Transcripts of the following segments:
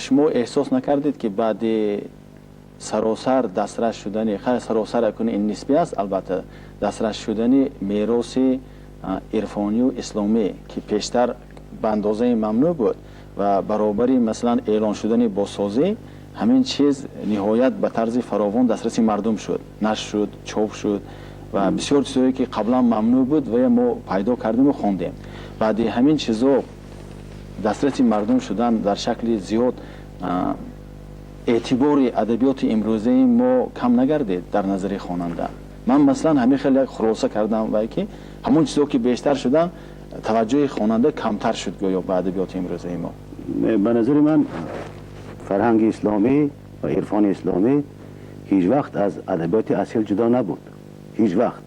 شما احساس نکردید که بعد سراسر دسترس شدن، خیلی سراسر کنه این نسبی است، البته دسترس شدن میراث عرفانی و اسلامی که پیشتر به اندازه ممنوع بود و برابری مثلا اعلان شدن بازسازی، همین چیز نهایت به طرز فراوان دسترس مردم شد، نشر شد، چاپ شد و بسیار چیزایی که قبلا ممنوع بود و ما پیدا کردیم و خواندیم. بعد همین چیزا دسترس مردم شدن در شکل زیاد اعتبار ادبیات امروزی ما کم نگردید در نظر خواننده. من مثلا همین خیلی خلاصه کردم و که همون چیزا که بیشتر شدن توجه خواننده کمتر شد گویا به ادبیات امروزی ما. به نظر من فرهنگ اسلامی و عرفان اسلامی هیچ وقت از ادبیات اصیل جدا نبود، هیچ وقت.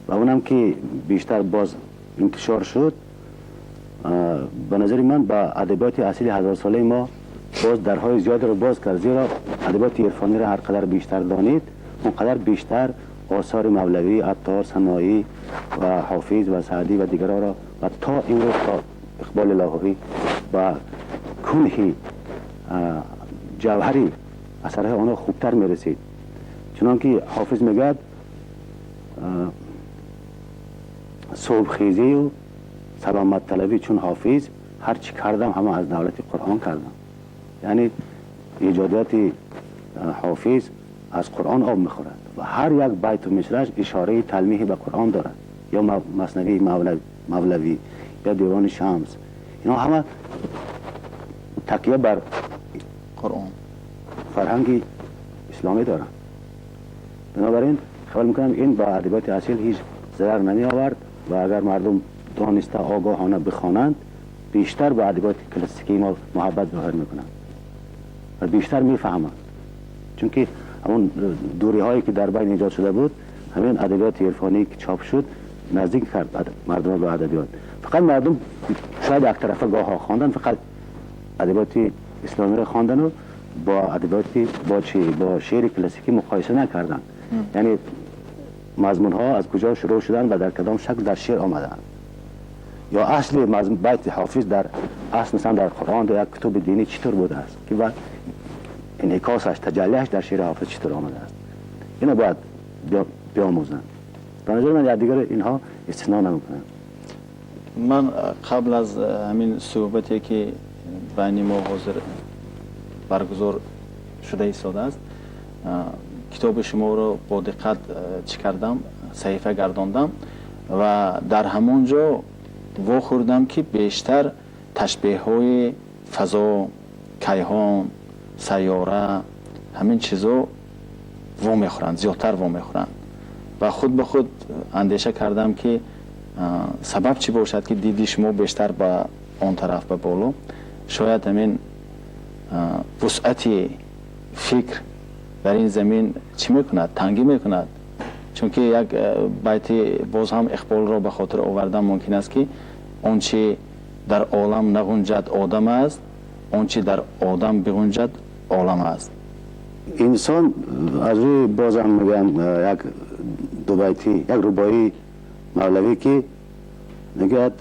و اونم که بیشتر باز انتشار شد، به نظر من با ادبیات اصیل هزار ساله ما باز درهای زیاد رو باز کرد، زیرا ادبیات عرفانی را هر قدر بیشتر دانید اونقدر بیشتر آثار مولوی، عطار، سنایی و حافظ و سعدی و دیگرها را و تا امروز تا اقبال لاهوری و کنه جوهری اثرهای آنها خوبتر میرسید. چنانکه حافظ میگد صبح خیزی و سلامت طلبی چون حافظ هر چی کردم همه از دولت قرآن کردم. یعنی ایجادات حافظ از قرآن آب میخورد و هر یک بیت و مصرعش اشاره تلمیح به قرآن دارد، یا مثنوی مولوی یا دیوان شمس، اینا همه تکیه بر قرآن فرهنگ اسلامی دارند. بنابراین خیال میکنم این با ادبیات اصیل هیچ ضرر نمی آورد و اگر مردم دانسته آگاهانه بخوانند بیشتر به ادبیات کلاسیکی ما محبت ظاهر میکنند و بیشتر میفهمند، چون که همون دوری هایی که در بین ایجاد شده بود همین ادبیات عرفانی که چاپ شد نزدیک کرد مردم به ادبیات. فقط مردم شاید یک طرفه گاه ها خواندن، فقط ادبیات اسلامی را خواندن و با ادبیات با شعر کلاسیکی مقایسه نکردن. یعنی مضمون ها از کجا شروع شدن و در کدام شکل در شعر آمدن، یا اصل بیت حافظ در اصل مثلا در قرآن در یک کتاب دینی چطور بوده است که بعد انعکاسش تجلیش در شعر حافظ چطور آمده است، اینو باید بیاموزن. به نظر من دیگر اینها استثنا نمیکنن. من قبل از همین صحبتی که بین ما حاضر برگزار شده ایستاده است، کتاب شما رو با دقت چک کردم، صحیفه گرداندم و در همونجا واخوردم که بیشتر تشبیه های فضا، کیهان، سیاره، همین چیزا میخورند، زیادتر میخورند و خود به خود اندیشه کردم که سبب چی باشد که دیدی شما بیشتر به آن طرف به بالا. شاید همین وسعت فکر در این زمین چی میکند؟ تنگی میکند. چون که یک بیت باز هم اقبال را به خاطر آوردن ممکن است که آنچه در عالم نگنجد آدم است، آنچه در آدم بگنجد عالم است. انسان از روی بازم میگم یک دو بیتی، یک ربایی مولوی که میگه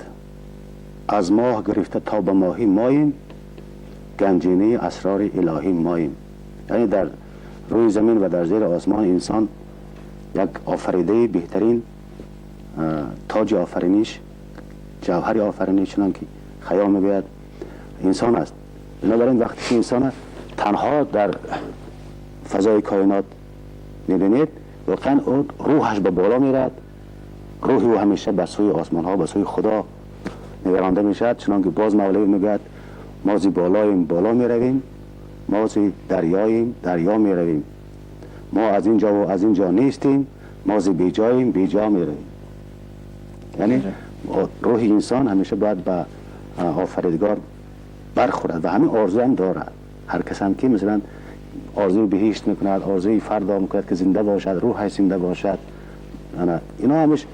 از ماه گرفته تا به ماهی ماییم، گنجینه اسرار الهی ماییم. یعنی در روی زمین و در زیر آسمان انسان یک آفریده بهترین تاج آفرینش، جوهر آفرینش چنان که خیام میگوید انسان است. بنابراین وقتی که انسان تنها در فضای کائنات میبینید واقعا روحش به بالا میرد، روحی او همیشه به سوی آسمان ها، به سوی خدا نگرانده میشد. چنان که باز مولوی میگوید ما زی بالایم بالا میرویم، ما زی دریاییم دریا میرویم، ما از اینجا و از اینجا نیستیم، ما زی بیجاییم بیجا میرویم. یعنی روح انسان همیشه باید به آفریدگار برخورد و همین آرزو هم دارد. هر کس هم که مثلا آرزوی بهشت میکند، آرزوی فردا میکند که زنده باشد، روح زنده باشد، اینا همش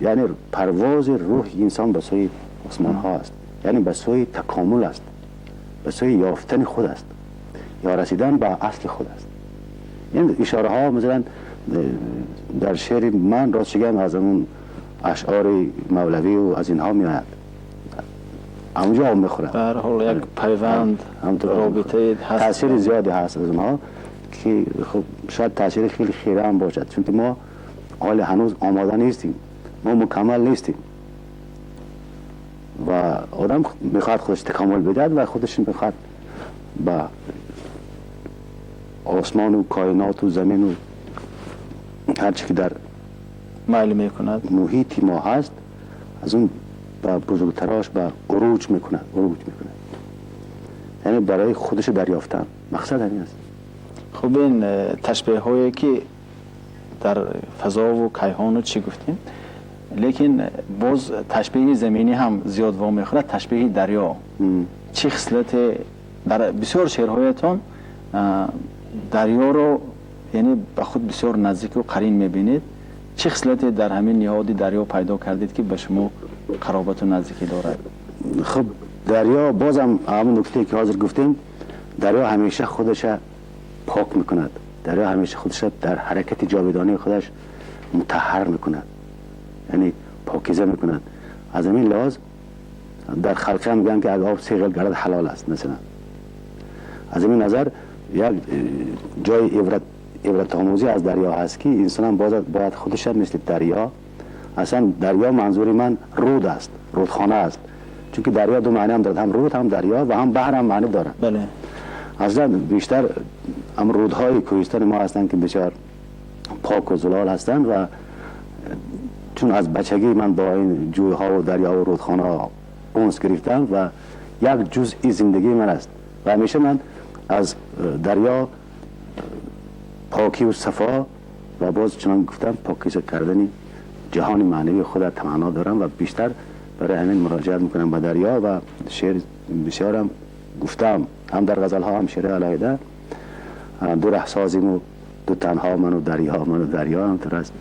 یعنی پرواز روح انسان به سوی آسمان ها است، یعنی به سوی تکامل است، به سوی یافتن خود است یا رسیدن به اصل خود است. این اشاره ها مثلا در شعر من راست شگم از اون اشعار مولوی و از اینها میاد. اونجا آب میخوره. به هر حال یک پیوند رابطه هست. تاثیر زیادی هست از ما که خب شاید تاثیر خیلی خیره هم باشد، چون که ما حال هنوز آماده نیستیم، ما مکمل نیستیم و آدم میخواد خودش تکامل بدهد و خودش میخواد با آسمان و کائنات و زمین و هر چی که در میل میکند محیط ما هست از اون با بزرگتراش با عروج میکنه. یعنی برای خودش دریافتن، مقصد همین است. خب این تشبیه هایی که در فضا و کیهان و چی گفتیم، لیکن باز تشبیه زمینی هم زیاد وام میخورد. تشبیه دریا چه خصلت در بسیار شعرهایتان دریا رو یعنی به خود بسیار نزدیک و قرین میبینید. چه خصلتی در همین نهاد دریا پیدا کردید که به شما قرابت و نزدیکی دارد؟ خب دریا بازم همون نکته که حاضر گفتیم، دریا همیشه خودش پاک میکند، دریا همیشه خودش در حرکت جاودانی خودش مطهر میکند، یعنی پاکیزه میکند. از همین لحاظ در خلقه میگن که اگه آب سیغل گردد حلال است. مثلا از همین نظر یک جای عبرت آموزی از دریا هست که انسان هم باید خودش مثل دریا، اصلا دریا منظور من رود است، رودخانه است، چون که دریا دو معنی هم دارد، هم رود هم دریا و هم بحر هم معنی دارد. بله. اصلا بیشتر هم رودهای کوهستان ما هستند که بسیار پاک و زلال هستند و چون از بچگی من با این جویها و دریا و رودخانه ها اونس گرفتم و یک جزئی زندگی من است و همیشه من از دریا پاکی و صفا و باز چنان گفتم پاکیزه کردن جهان معنوی خود تمنا دارم و بیشتر برای همین مراجعت میکنم به دریا و شعر بسیارم گفتم، هم در غزل ها هم شعر علیحده. دو ره سازیم و دو تنها من و دریا هم